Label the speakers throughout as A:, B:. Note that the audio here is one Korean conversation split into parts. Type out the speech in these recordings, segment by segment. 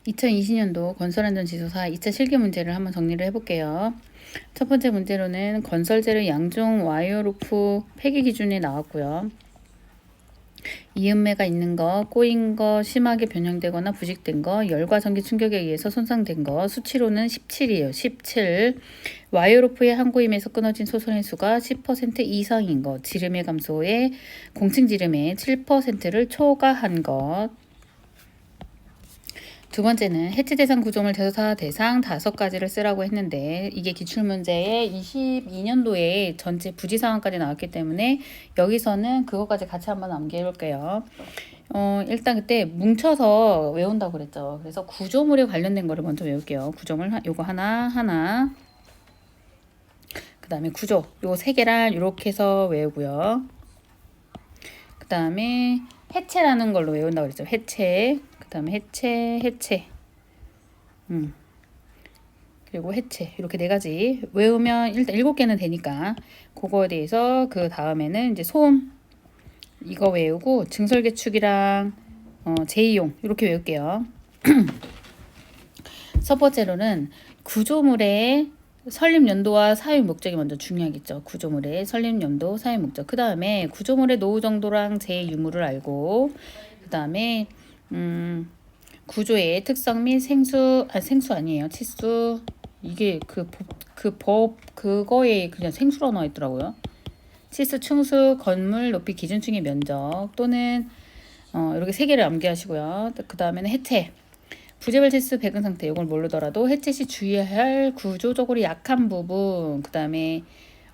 A: 2020년도 건설안전지수사 2차 실기 문제를 한번 정리를 해볼게요. 첫 번째 문제로는 건설재료 양중 와이어루프 폐기 기준이 나왔고요. 이음매가 있는 거, 꼬인 거, 심하게 변형되거나 부식된 거, 열과 전기 충격에 의해서 손상된 거, 수치로는 17이에요. 17. 와이어루프의 한 고임에서 끊어진 소선의 수가 10% 이상인 것, 지름의 감소에 공층 지름의 7%를 초과한 것. 두 번째는 해치 대상 구조물 조사 대상 5가지를 쓰라고 했는데 이게 기출문제에 22년도에 전체 부지 상황까지 나왔기 때문에 여기서는 그것까지 같이 한번 암기해 볼게요. 일단 그때 뭉쳐서 외운다고 그랬죠. 그래서 구조물에 관련된 거를 먼저 외울게요. 구조물 요거 하나 그 다음에 구조 요거 3개랑 이렇게 해서 외우고요. 그 다음에 해체라는 걸로 외운다고 그랬죠. 해체. 그 다음에 해체. 그리고 해체. 이렇게 4가지 외우면 일단 7개는 되니까 그거에 대해서 그 다음에는 이제 소음 이거 외우고 증설계축이랑 제2용 이렇게 외울게요. 첫 번째로는 구조물의 설립 연도와 사용 목적이 먼저 중요하겠죠. 구조물의 설립 연도, 사용 목적. 그 다음에 구조물의 노후 정도랑 제 유무를 알고, 그 다음에 구조의 특성 및 생수 아니에요. 치수. 이게 그거에 그냥 생수로 나와 있더라고요. 치수, 충수, 건물 높이 기준층의 면적 또는 이렇게 3개를 암기하시고요. 그 다음에는 해체. 부재별 치수 백은 상태 이걸 모르더라도 해체 시 주의해야 할 구조적으로 약한 부분, 그 다음에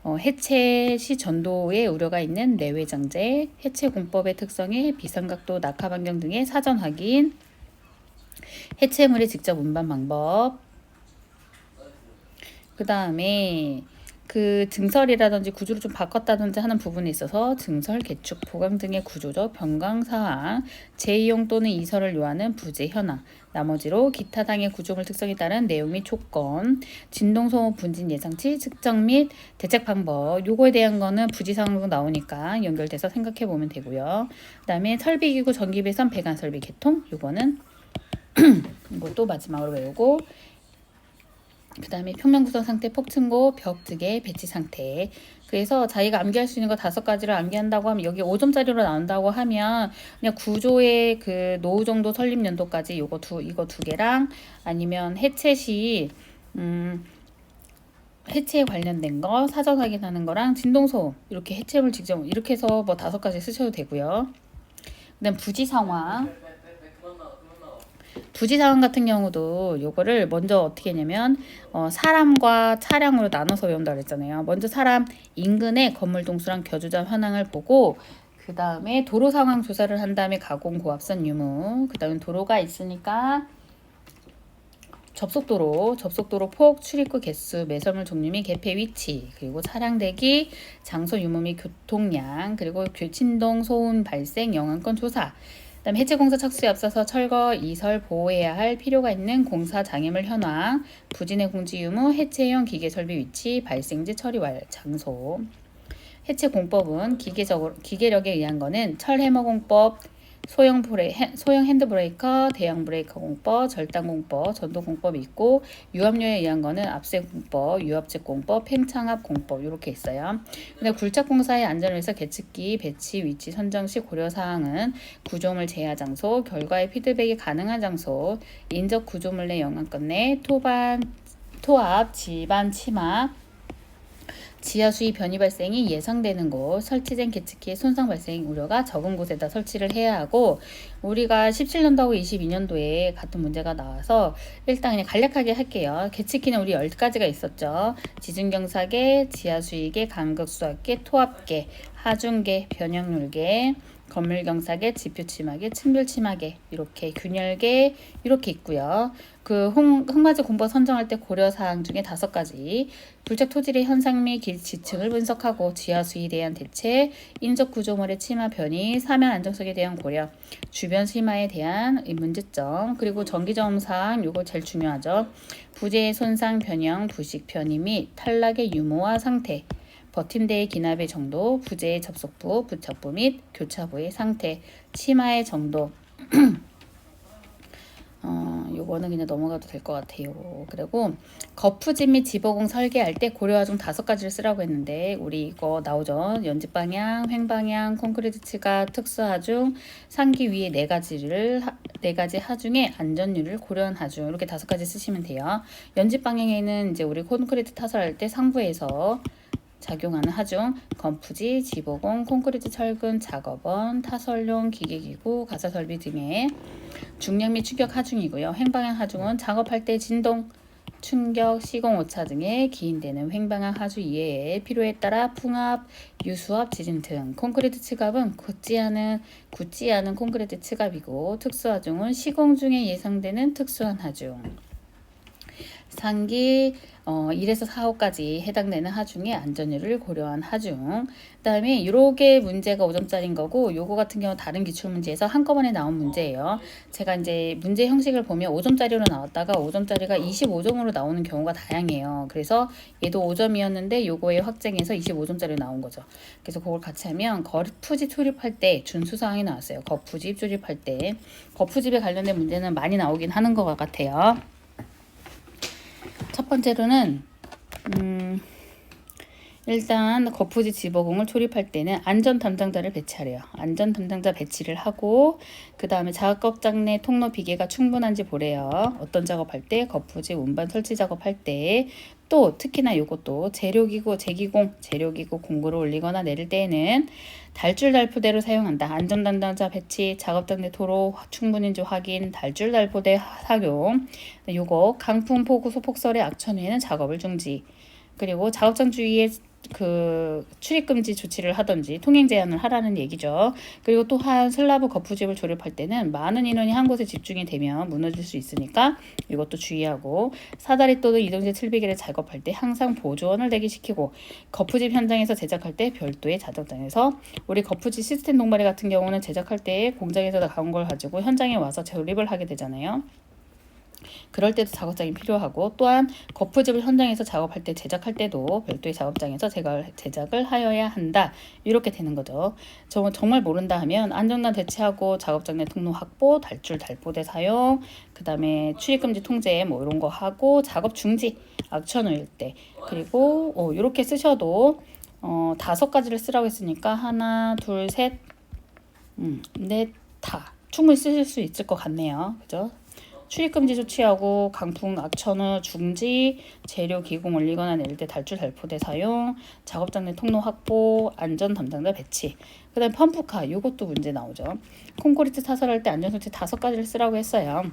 A: 해체 시 전도에 우려가 있는 내외장재, 해체 공법의 특성에 비삼각도, 낙하 반경 등의 사전 확인, 해체물의 직접 운반 방법, 그 다음에 그 증설이라든지 구조를 좀 바꿨다든지 하는 부분에 있어서 증설, 개축, 보강 등의 구조적 변경 사항, 제2용 또는 이설을 요하는 부재 현황, 나머지로 기타 당의 구조물 특성에 따른 내용 및 조건, 진동, 소음, 분진 예상치, 측정 및 대책 방법, 요거에 대한 거는 부지 상황으로 나오니까 연결돼서 생각해 보면 되고요. 그 다음에 설비기구, 전기배선, 배관 설비 개통, 요거는 이것도 마지막으로 외우고, 그 다음에 평면 구성 상태, 폭층고, 벽 등의 배치 상태. 그래서 자기가 암기할 수 있는 거 5가지를 암기한다고 하면 여기 5점짜리로 나온다고 하면 그냥 구조의 그 노후 정도 설립 연도까지 이거 두 개랑 아니면 해체 시 해체에 관련된 거 사전 확인하는 거랑 진동소음 이렇게 해체물 직접 이렇게 해서 뭐 5가지 쓰셔도 되고요. 그다음 부지 상황. 부지 상황 같은 경우도 요거를 먼저 어떻게 했냐면 사람과 차량으로 나눠서 외운다 그랬잖아요. 먼저 사람 인근의 건물 동수랑 겨주자 현황을 보고 그 다음에 도로 상황 조사를 한 다음에 가공 고압선 유무, 그 다음에 도로가 있으니까 접속도로 폭, 출입구 개수, 매설물 종류 및 개폐 위치, 그리고 차량 대기, 장소 유무 및 교통량, 그리고 진동, 소음 발생, 영향권 조사, 그다음에 해체공사 착수에 앞서서 철거, 이설, 보호해야 할 필요가 있는 공사 장애물 현황, 부진의 공지 유무, 해체형 기계 설비 위치, 발생지 처리 장소. 해체 공법은 기계력에 의한 거는 철해머 공법, 소형 핸드브레이커, 대형 브레이커 공법, 절단 공법, 전도 공법이 있고 유압료에 의한 거는 압세 공법, 유압제 공법, 팽창압 공법 이렇게 있어요. 근데 굴착 공사의 안전을 위해서 계측기, 배치, 위치 선정 시 고려 사항은 구조물 제하 장소, 결과의 피드백이 가능한 장소, 인적 구조물 내 영향권 내 토압, 지반 침하, 지하 수위 변이 발생이 예상되는 곳, 설치된 계측기의 손상 발생 우려가 적은 곳에다 설치를 해야 하고, 우리가 17년도하고 22년도에 같은 문제가 나와서 일단 그냥 간략하게 할게요. 계측기는 우리 10가지가 있었죠. 지중경사계, 지하 수위계, 간극수압계, 토압계, 하중계, 변형률계, 건물경사계, 지표침하계, 층별침하계, 이렇게 균열계 이렇게 있고요. 그 흙맞이 공법 선정할 때 고려사항 중에 5가지, 불적 토질의 현상 및 지층을 분석하고 지하 수위에 대한 대책, 인적 구조물의 침하 변이, 사면 안정성에 대한 고려, 주변 심화에 대한 문제점, 그리고 전기저음사항 요거 제일 중요하죠. 부재의 손상, 변형, 부식, 변이 및 탈락의 유무와 상태, 버팀대의 기납의 정도, 부재의 접속부, 부착부 및 교차부의 상태, 침하의 정도, 요거는 그냥 넘어가도 될 것 같아요. 그리고 거푸집 및 지버공 설계할 때 고려하 중 5가지를 쓰라고 했는데 우리 이거 나오죠. 연집 방향, 횡방향, 콘크리트 층가, 특수 하중, 상기 위에 4가지 하중에 안전율을 고려한 하중 이렇게 5가지 쓰시면 돼요. 연집 방향에는 이제 우리 콘크리트 타설할 때 상부에서 작용하는 하중, 건푸지, 지보공, 콘크리트 철근, 작업원, 타설용, 기계기구, 가사설비 등의 중량 및 추격 하중이고요. 횡방향 하중은 작업할 때 진동, 충격, 시공, 오차 등의 기인되는 횡방향 하중 이외에 필요에 따라 풍압, 유수압, 지진 등 콘크리트 츠갑은 굳지 않은 콘크리트 츠갑이고 특수하중은 시공 중에 예상되는 특수한 하중. 상기 1에서 4호까지 해당되는 하중의 안전율을 고려한 하중. 그다음에 요렇게 문제가 5점짜리인 거고 요거 같은 경우 다른 기출 문제에서 한꺼번에 나온 문제예요. 제가 이제 문제 형식을 보면 5점짜리로 나왔다가 5점짜리가 25점으로 나오는 경우가 다양해요. 그래서 얘도 5점이었는데 요거에 확정해서 25점짜리 나온 거죠. 그래서 그걸 같이 하면 거푸집 조립할 때 준수사항이 나왔어요. 거푸집 조립할 때 거푸집에 관련된 문제는 많이 나오긴 하는 것 같아요. 첫 번째로는 일단 거푸집 지버공을 조립할 때는 안전 담당자를 배치하래요. 안전 담당자 배치를 하고 그 다음에 작업장 내 통로 비계가 충분한지 보래요. 어떤 작업할 때 거푸집 운반 설치 작업할 때 또 특히나 요것도 재료기구 공구를 올리거나 내릴 때에는 달줄 달포대로 사용한다. 안전 담당자 배치, 작업장 내 토로 충분인지 확인, 달줄 달포대 사용. 요거 강풍 폭우 소폭설의 악천 후에는 작업을 중지. 그리고 작업장 주위에 그 출입금지 조치를 하든지 통행 제한을 하라는 얘기죠. 그리고 또한 슬라브 거푸집을 조립할 때는 많은 인원이 한 곳에 집중이 되면 무너질 수 있으니까 이것도 주의하고 사다리 또는 이동식 칠비기를 작업할 때 항상 보조원을 대기시키고 거푸집 현장에서 제작할 때 별도의 작업장에서 우리 거푸집 시스템 동바리 같은 경우는 제작할 때 공장에서 나온 걸 가지고 현장에 와서 조립을 하게 되잖아요. 그럴 때도 작업장이 필요하고 또한 거푸집을 현장에서 작업할 때 제작할 때도 별도의 작업장에서 제작을 하여야 한다. 이렇게 되는 거죠. 정말 모른다 하면 안전단 대체하고 작업장 내 통로 확보, 달줄 달포대 사용, 그 다음에 출입금지 통제 뭐 이런 거 하고 작업 중지, 악천 후일 때 그리고 이렇게 쓰셔도 5가지를 쓰라고 했으니까 하나, 둘, 셋, 넷, 다 충분히 쓰실 수 있을 것 같네요. 그죠? 출입금지 조치하고 강풍 악천후 중지, 재료 기공 올리거나 내릴 때 달줄 달포대 사용, 작업장 내 통로 확보, 안전 담당자 배치. 그 다음에 펌프카 이것도 문제 나오죠. 콘크리트 타설할 때 안전설치 5가지를 쓰라고 했어요.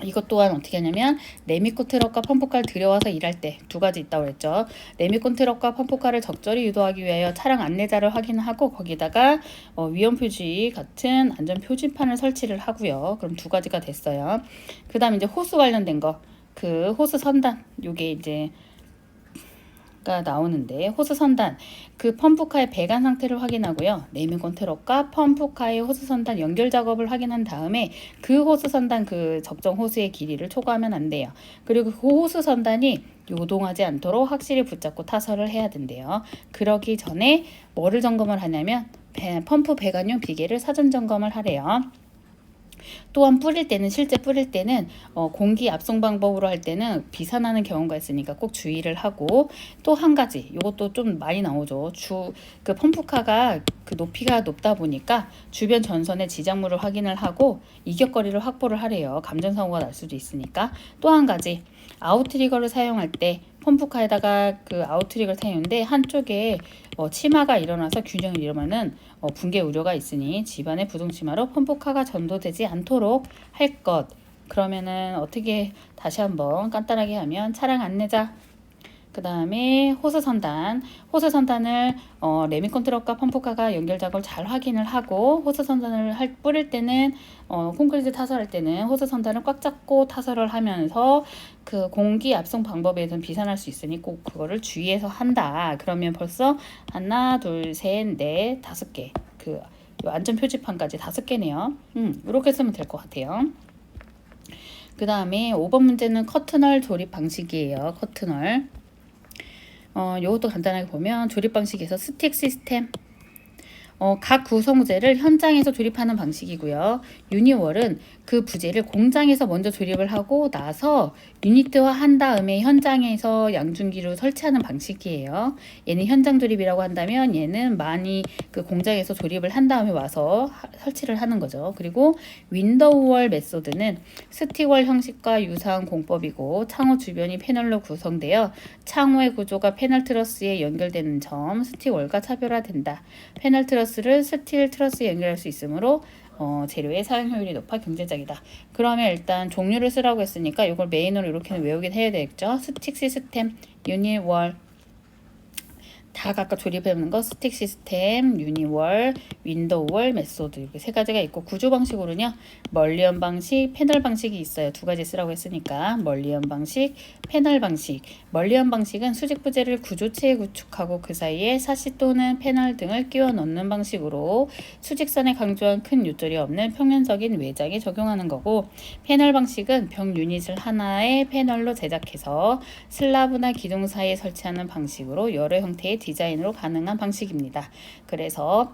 A: 이것 또한 어떻게 하냐면 레미콘 트럭과 펌프카를 들여와서 일할 때 2가지 있다고 했죠. 레미콘 트럭과 펌프카를 적절히 유도하기 위하여 차량 안내자를 확인하고 거기다가 위험 표지 같은 안전 표지판을 설치를 하고요. 그럼 2가지가 됐어요. 그 다음에 이제 호스 관련된 거, 그 호스 선단 요게 이제 가 나오는데 호스 선단 그 펌프카의 배관 상태를 확인하고요. 레미콘 트럭과 펌프카의 호스 선단 연결 작업을 확인한 다음에 그 호스 선단 그 적정 호스의 길이를 초과하면 안 돼요. 그리고 그 호스 선단이 요동하지 않도록 확실히 붙잡고 타설을 해야 된대요. 그러기 전에 뭐를 점검을 하냐면 펌프 배관용 비계를 사전 점검을 하래요. 또한 실제 뿌릴 때는 공기 압송 방법으로 할 때는 비산하는 경우가 있으니까 꼭 주의를 하고 또 한 가지 이것도 좀 많이 나오죠. 그 펌프카가 그 높이가 높다 보니까 주변 전선의 지작물을 확인을 하고 이격거리를 확보를 하래요. 감전사고가 날 수도 있으니까. 또 한 가지 아웃트리거를 사용할 때 펌프카에다가 그 아웃트리거를 사용하는데 한쪽에 치마가 일어나서 균형을 잃으면은 붕괴 우려가 있으니 집안의 부동치마로 펌프카가 전도되지 않도록 할 것. 그러면은 어떻게 다시 한번 간단하게 하면 차량 안내자 그 다음에 호스 선단을 레미콘 트럭과 펌프카가 연결 작업을 잘 확인을 하고 호스 선단을 뿌릴 때는 콘크리트 타설할 때는 호스 선단을 꽉 잡고 타설을 하면서 그 공기 압송 방법에 대해서는 비산할 수 있으니 꼭 그거를 주의해서 한다. 그러면 벌써 하나, 둘, 셋, 넷, 5개 그 안전 표지판까지 5개네요. 이렇게 쓰면 될 것 같아요. 그 다음에 5번 문제는 커튼홀 조립 방식이에요. 커튼홀. 요것도 간단하게 보면 조립 방식에서 스틱 시스템, 각 구성부재를 현장에서 조립하는 방식이고요. 유니월은 그 부재를 공장에서 먼저 조립을 하고 나서 유니트화 한 다음에 현장에서 양중기로 설치하는 방식이에요. 얘는 현장 조립이라고 한다면 얘는 많이 그 공장에서 조립을 한 다음에 와서 설치를 하는 거죠. 그리고 윈도우월 메소드는 스틱월 형식과 유사한 공법이고 창호 주변이 패널로 구성되어 창호의 구조가 패널 트러스에 연결되는 점 스틱월과 차별화된다. 패널 트러스를 스틸 트러스에 연결할 수 있으므로 재료의 사용 효율이 높아 경제적이다. 그러면 일단 종류를 쓰라고 했으니까 이걸 메인으로 이렇게는 외우긴 해야 되겠죠. 스틱 시스템, 유니월, 다 각각 조립해보는 거 스틱 시스템, 유니월, 윈도우월, 메소드 이렇게 세 가지가 있고 구조 방식으로는요. 멀리언 방식, 패널 방식이 있어요. 두 가지 쓰라고 했으니까 멀리언 방식, 패널 방식. 멀리언 방식은 수직 부재를 구조체에 구축하고 그 사이에 사시 또는 패널 등을 끼워 넣는 방식으로 수직선에 강조한 큰 요절이 없는 평면적인 외장에 적용하는 거고 패널 방식은 벽 유닛을 하나의 패널로 제작해서 슬라브나 기둥 사이에 설치하는 방식으로 여러 형태의 디자인으로 가능한 방식입니다. 그래서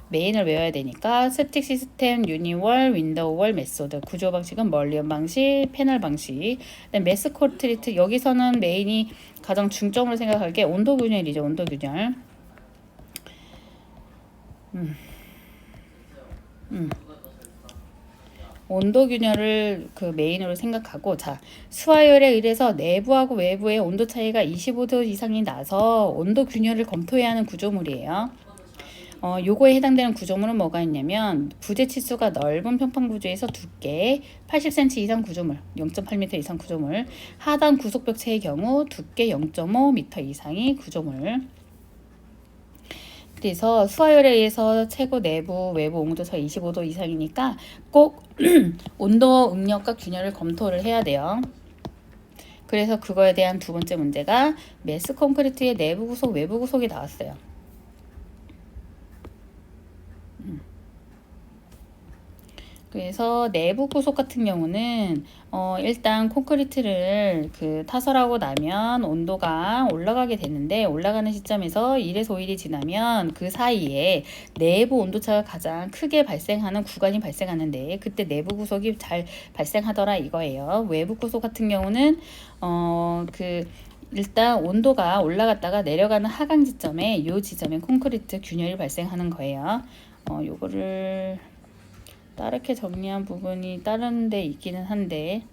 A: 메인을 외워야 되니까 스틱 시스템, 유니월, 윈도우월, 메소드 구조 방식은 멀리언 방식, 패널 방식. 메스 콘크리트 여기서는 메인이 가장 중점으로 생각할 게 온도 균열이죠. 온도 균열. 온도 균열을 그 메인으로 생각하고 자 수화열에 의해서 내부하고 외부의 온도 차이가 25도 이상이 나서 온도 균열을 검토해야 하는 구조물이에요. 요거에 해당되는 구조물은 뭐가 있냐면 부재 치수가 넓은 평판 구조에서 두께 80cm 이상 구조물, 0.8m 이상 구조물, 하단 구속벽체의 경우 두께 0.5m 이상의 구조물. 그래서 수화열에 의해서 최고 내부 외부 온도 차이 25도 이상이니까 꼭 온도 응력과 균열을 검토를 해야 돼요. 그래서 그거에 대한 두 번째 문제가 메스 콘크리트의 내부 구속, 외부 구속이 나왔어요. 그래서 내부 구속 같은 경우는 일단 콘크리트를 그 타설하고 나면 온도가 올라가게 되는데 올라가는 시점에서 1에서 5일이 지나면 그 사이에 내부 온도차가 가장 크게 발생하는 구간이 발생하는데 그때 내부 구속이 잘 발생하더라 이거예요. 외부 구속 같은 경우는 일단 온도가 올라갔다가 내려가는 하강 지점에 이 지점에 콘크리트 균열이 발생하는 거예요. 요거를 다르게 정리한 부분이 다른 데 있기는 한데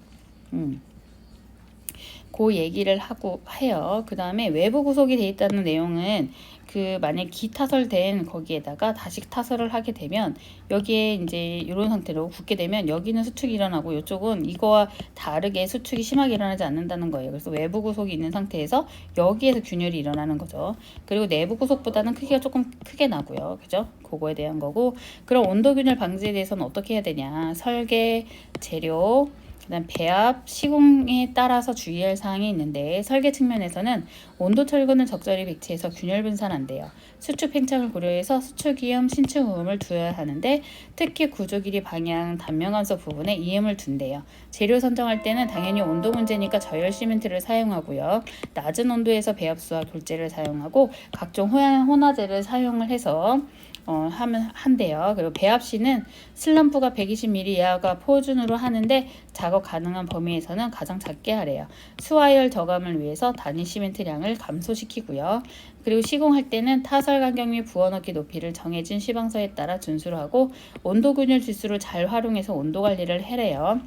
A: 그 얘기를 하고 해요. 그 다음에 외부 구속이 돼 있다는 내용은 그 만약 기타설된 거기에다가 다시 타설을 하게 되면 여기에 이제 이런 상태로 굳게 되면 여기는 수축이 일어나고 이쪽은 이거와 다르게 수축이 심하게 일어나지 않는다는 거예요. 그래서 외부 구속이 있는 상태에서 여기에서 균열이 일어나는 거죠. 그리고 내부 구속보다는 크기가 조금 크게 나고요. 그죠? 그거에 대한 거고 그럼 온도 균열 방지에 대해서는 어떻게 해야 되냐 설계, 재료, 그다음 배합, 시공에 따라서 주의할 사항이 있는데 설계 측면에서는 온도 철근을 적절히 배치해서 균열 분산한대요. 수축 팽창을 고려해서 수축이음, 신축음을 두어야 하는데 특히 구조 길이 방향, 단면 간섭 부분에 이음을 둔대요. 재료 선정할 때는 당연히 온도 문제니까 저열 시멘트를 사용하고요. 낮은 온도에서 배합수와 교재를 사용하고 각종 혼화제를 사용을 해서 하면 한대요. 그리고 배합시는 슬럼프가 120mm 이하가 표준으로 하는데 작업 가능한 범위에서는 가장 작게 하래요. 수화열 저감을 위해서 단위 시멘트량을 감소시키고요. 그리고 시공할 때는 타설 간격 및 부어넣기 높이를 정해진 시방서에 따라 준수를 하고 온도 균열 지수를 잘 활용해서 온도 관리를 해래요.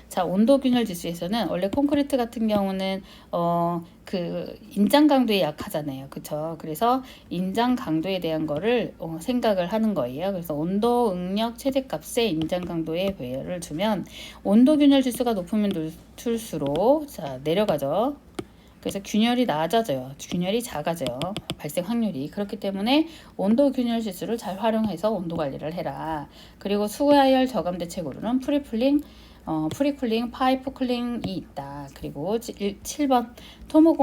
A: 자, 온도 균열 지수에서는 원래 콘크리트 같은 경우는 그 인장 강도에 약하잖아요. 그쵸? 그래서 인장 강도에 대한 거를 생각을 하는 거예요. 그래서 온도 응력 최대값에 인장 강도에 배열을 주면 온도 균열 지수가 높으면 높을수록 자, 내려가죠. 그래서 균열이 낮아져요. 균열이 작아져요. 발생 확률이. 그렇기 때문에 온도 균열 지수를 잘 활용해서 온도 관리를 해라. 그리고 수화열 저감 대책으로는 프리쿨링, 파이프 쿨링이 있다. 그리고 7번 토목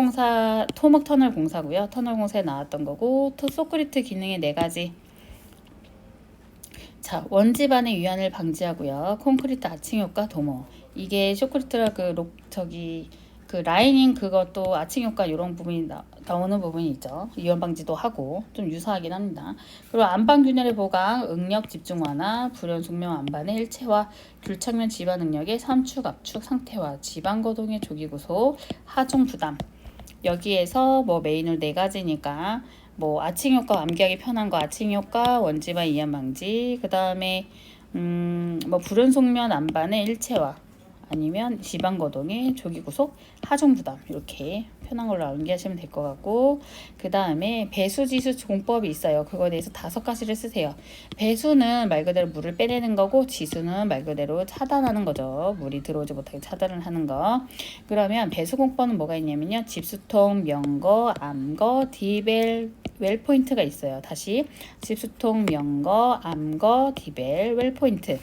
A: 터널 공사고요. 터널 공사에 나왔던 거고 소크리트 기능의 4가지. 자, 원지반의 위안을 방지하고요. 콘크리트 아칭 효과 도모. 이게 쇼크리트라 그 그 라이닝 그것도 아침 효과 이런 부분이 나오는 부분이 있죠. 이완 방지도 하고 좀 유사하긴 합니다. 그리고 안방 균열의 보강, 응력 집중 완화, 불연 속면 안반의 일체화, 귤착면 지방 응력의 삼축 압축 상태화, 지방 거동의 조기 구속, 하중 부담. 여기에서 뭐 메인을 4가지니까 뭐 아침 효과 암기하기 편한 거 아침 효과 원지마 이완 방지 그다음에 뭐 불연 속면 안반의 일체화 아니면 지방 거동의 조기 구속 하중 부담 이렇게 편한 걸로 암기하시면 될 것 같고 그 다음에 배수 지수 공법이 있어요. 그거에 대해서 5가지를 쓰세요. 배수는 말 그대로 물을 빼내는 거고 지수는 말 그대로 차단하는 거죠. 물이 들어오지 못하게 차단을 하는 거. 그러면 배수 공법은 뭐가 있냐면요. 집수통, 명거, 암거, 디벨, 웰포인트가 있어요. 다시 집수통, 명거, 암거, 디벨, 웰포인트.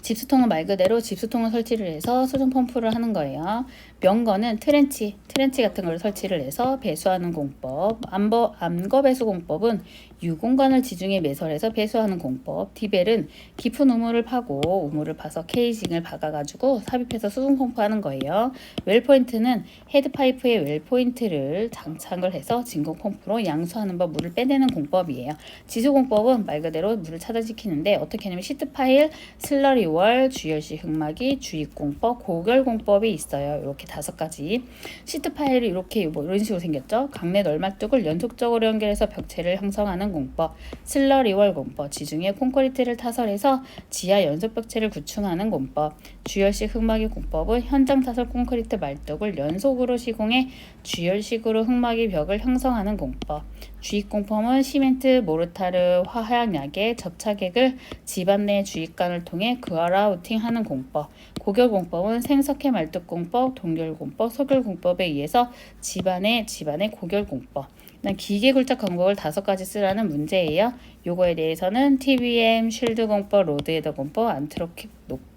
A: 집수통은 말 그대로 집수통을 설치를 해서 수중 펌프를 하는 거예요. 명거는 트렌치 같은 걸 설치를 해서 배수하는 공법. 암거 배수 공법은 유공간을 지중해 매설해서 배수하는 공법. 디벨은 깊은 우물을 파고 우물을 파서 케이징을 박아가지고 삽입해서 수중 펌프하는 거예요. 웰포인트는 헤드파이프에 웰포인트를 장착을 해서 진공 펌프로 양수하는 법, 물을 빼내는 공법이에요. 지수 공법은 말 그대로 물을 차단시키는데 어떻게 하냐면 시트 파일, 슬러리월, 주열식 흑막이, 주입공법, 고결공법이 있어요. 이렇게 5가지. 시트 파일이 이렇게 뭐 이런 식으로 생겼죠. 강내 널막뚝을 연속적으로 연결해서 벽체를 형성하는 공법, 슬러리월 공법, 지중해 콘크리트를 타설해서 지하 연속 벽체를 구축하는 공법, 주열식 흑막이 공법은 현장 타설 콘크리트 말뚝을 연속으로 시공해 주열식으로 흑막이 벽을 형성하는 공법, 주입공법은 시멘트, 모르타르, 화학약의 접착액을 집안 내 주입관을 통해 그라우팅하는 공법, 고결공법은 생석회 말뚝공법, 동결공법, 소결공법에 의해서 집안의 고결공법. 기계굴착 방법을 5가지 쓰라는 문제예요. 요거에 대해서는 TBM, 쉴드 공법, 로드헤더 공법, 안트로킥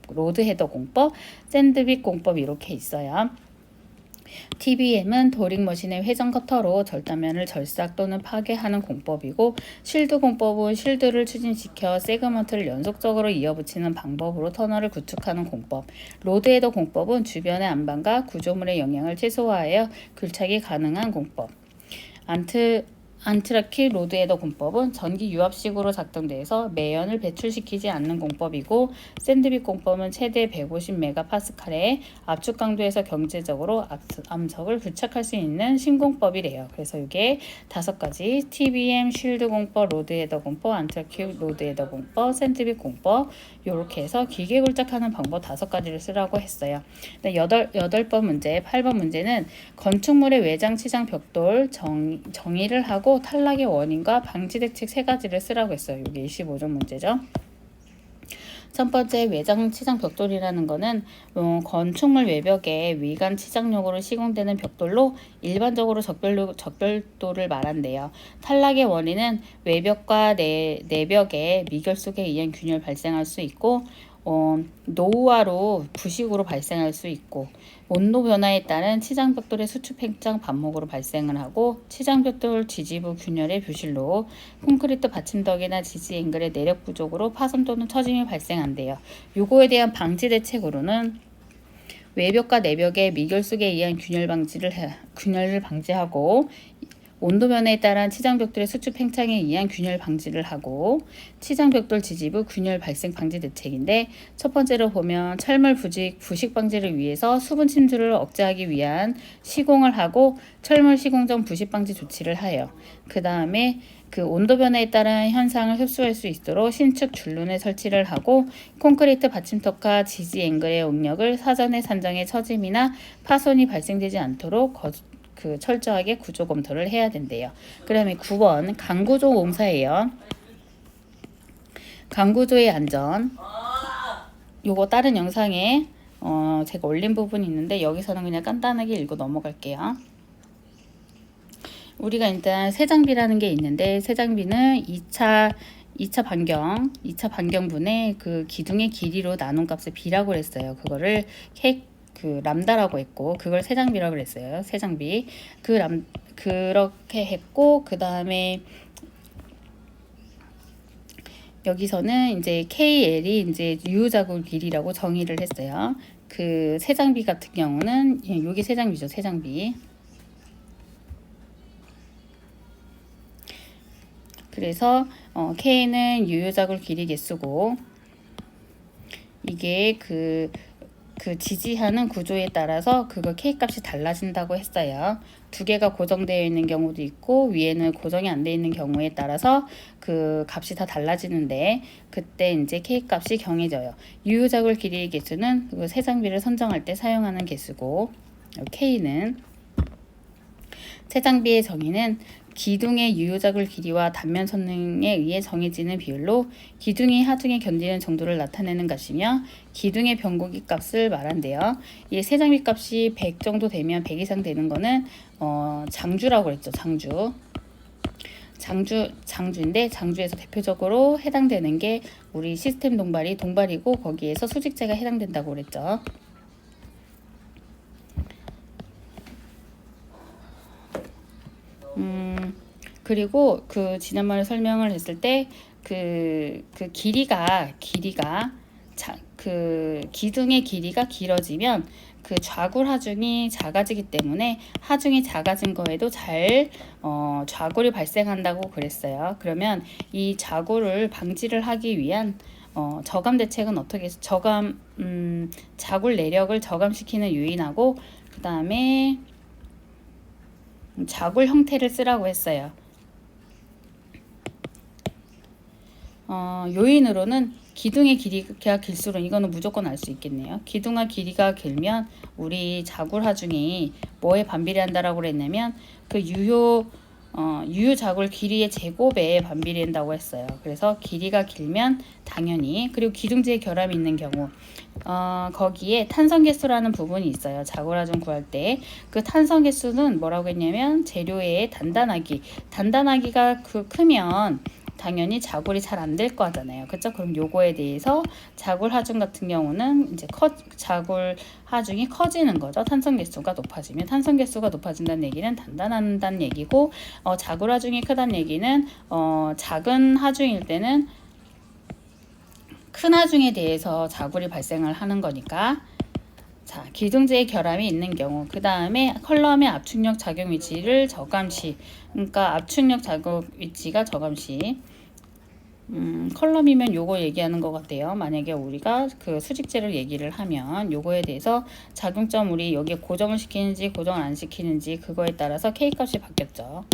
A: 로드헤더 공법, 샌드빅 공법 이렇게 있어요. TBM은 도링머신의 회전 커터로 절단면을 절삭 또는 파괴하는 공법이고 쉴드 공법은 쉴드를 추진시켜 세그먼트를 연속적으로 이어붙이는 방법으로 터널을 구축하는 공법. 로드헤더 공법은 주변의 안반과 구조물의 영향을 최소화하여 굴착이 가능한 공법. 안트라키 로드헤더 공법은 전기 유압식으로 작동돼서 매연을 배출시키지 않는 공법이고 샌드빅 공법은 최대 150메가파스칼의 압축 강도에서 경제적으로 암석을 부착할 수 있는 신공법이래요. 그래서 이게 5가지 TBM, 쉴드 공법, 로드헤더 공법, 안트라키 로드헤더 공법, 샌드빅 공법 이렇게 해서 기계 굴착하는 방법 5가지를 쓰라고 했어요. 8번 문제, 8번 문제는 건축물의 외장 치장 벽돌 정의를 하고 탈락의 원인과 방지 대책 3가지를 쓰라고 했어요. 이게 25종 문제죠. 첫 번째 외장 치장 벽돌이라는 거는 건축물 외벽에 위관 치장용으로 시공되는 벽돌로 일반적으로 적별도를 말한대요. 탈락의 원인은 외벽과 내벽에 미결속에 의한 균열 발생할 수 있고 노후화로 부식으로 발생할 수 있고 온도 변화에 따른 치장벽돌의 수축 팽창 반목으로 발생을 하고 치장벽돌 지지부 균열의 부실로 콘크리트 받침덕이나 지지 앵글의 내력 부족으로 파손 또는 처짐이 발생한대요. 요거에 대한 방지 대책으로는 외벽과 내벽의 미결속에 의한 균열을 방지하고 온도 변화에 따른 치장벽돌의 수축 팽창에 의한 균열 방지를 하고 치장벽돌 지지부 균열 발생 방지 대책인데 첫 번째로 보면 철물 부식 방지를 위해서 수분 침투를 억제하기 위한 시공을 하고 철물 시공 전 부식 방지 조치를 하여 그 다음에 그 온도 변화에 따른 현상을 흡수할 수 있도록 신축 줄눈을 설치를 하고 콘크리트 받침턱과 지지 앵글의 응력을 사전에 산정해 처짐이나 파손이 발생되지 않도록 철저하게 구조 검토를 해야 된대요. 그다음에 9번 강구조 공사예요. 강구조의 안전. 요거 다른 영상에 제가 올린 부분이 있는데 여기서는 그냥 간단하게 읽고 넘어갈게요. 우리가 일단 새 장비라는 게 있는데 새 장비는 2차 반경분의 그 기둥의 길이로 나눈 값을 B라고 했어요. 그거를 람다라고 했고 그걸 새 장비라고 그랬어요. 새 장비. 그렇게 했고 그 다음에 여기서는 이제 KL이 이제 유효자굴 길이라고 정의를 했어요. 그 세장비 같은 경우는 여기 세장비죠, 세장비. 그래서 K는 유효자굴 길이 개수고 이게 그 지지하는 구조에 따라서 그거 K 값이 달라진다고 했어요. 두 개가 고정되어 있는 경우도 있고 위에는 고정이 안 되어 있는 경우에 따라서 그 값이 다 달라지는데 그때 이제 K 값이 정해져요. 유효자굴 길이의 개수는 그 세장비를 선정할 때 사용하는 개수고 K는 세장비의 정의는 기둥의 유효자굴 길이와 단면 선능에 의해 정해지는 비율로 기둥이 하중에 견디는 정도를 나타내는 것이며 기둥의 변곡이 값을 말한대요. 이 세장비 값이 100 정도 되면 100 이상 되는 거는 장주라고 그랬죠. 장주인데 장주에서 대표적으로 해당되는 게 우리 시스템 동발이고 거기에서 수직재가 해당된다고 그랬죠. 그리고 그 지난번에 설명을 했을 때 그 길이가 그 기둥의 길이가 길어지면 그 좌굴 하중이 작아지기 때문에 하중이 작아진 거에도 좌굴이 발생한다고 그랬어요. 그러면 이 좌굴을 방지를 하기 위한 저감 대책은 어떻게 해서 좌굴 내력을 저감시키는 요인하고 그 다음에 좌굴 형태를 쓰라고 했어요. 요인으로는 기둥의 길이가 길수록 이거는 무조건 알 수 있겠네요. 기둥의 길이가 길면 우리 좌굴 하중이 뭐에 반비례한다라고 그랬냐면 그 유효 좌굴 길이의 제곱에 반비례한다고 했어요. 그래서 길이가 길면 당연히 그리고 기둥지의 결함이 있는 경우 거기에 탄성계수라는 부분이 있어요. 좌굴 하중 구할 때 그 탄성계수는 뭐라고 했냐면 재료의 단단하기가 크면 당연히 좌굴이 잘 안 될 거잖아요. 그렇죠? 그럼 요거에 대해서 좌굴 하중 같은 경우는 이제 좌굴 하중이 커지는 거죠. 탄성계수가 높아지면 탄성계수가 높아진다는 얘기는 단단한다는 얘기고 좌굴 하중이 크다는 얘기는 작은 하중일 때는 큰 하중에 대해서 좌굴이 발생을 하는 거니까 자, 기둥지의 결함이 있는 경우 그 다음에 컬럼의 압축력 작용 위치를 저감시 그러니까 압축력 작용 위치가 저감시 컬럼이면 요거 얘기하는 것 같아요. 만약에 우리가 그 수직재를 얘기를 하면 요거에 대해서 작용점 우리 여기에 고정을 시키는지 고정을 안 시키는지 그거에 따라서 K 값이 바뀌었죠.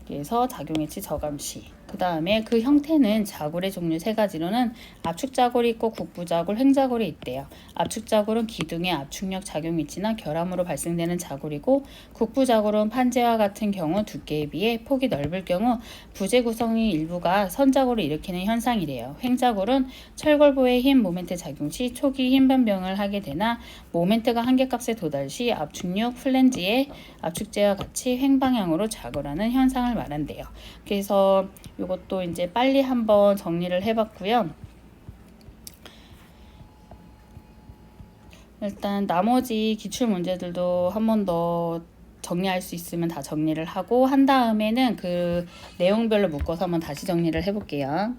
A: 그래서 작용위치 저감시 그 다음에 그 형태는 좌굴의 종류 세 가지로는 압축좌굴이 있고 국부좌굴, 횡좌굴이 있대요. 압축좌굴은 기둥의 압축력 작용 위치나 결함으로 발생되는 좌굴이고 국부좌굴은 판재와 같은 경우 두께에 비해 폭이 넓을 경우 부재 구성의 일부가 선좌굴을 일으키는 현상이래요. 횡좌굴은 철골보의 힘 모멘트 작용 시 초기 힘 변경을 하게 되나 모멘트가 한계값에 도달 시 압축력 플랜지의 압축재와 같이 횡방향으로 좌굴하는 현상을 말한대요. 그래서 이것도 이제 빨리 한번 정리를 해봤고요. 일단 나머지 기출 문제들도 한 번 더 정리할 수 있으면 다 정리를 하고 한 다음에는 그 내용별로 묶어서 한번 다시 정리를 해볼게요.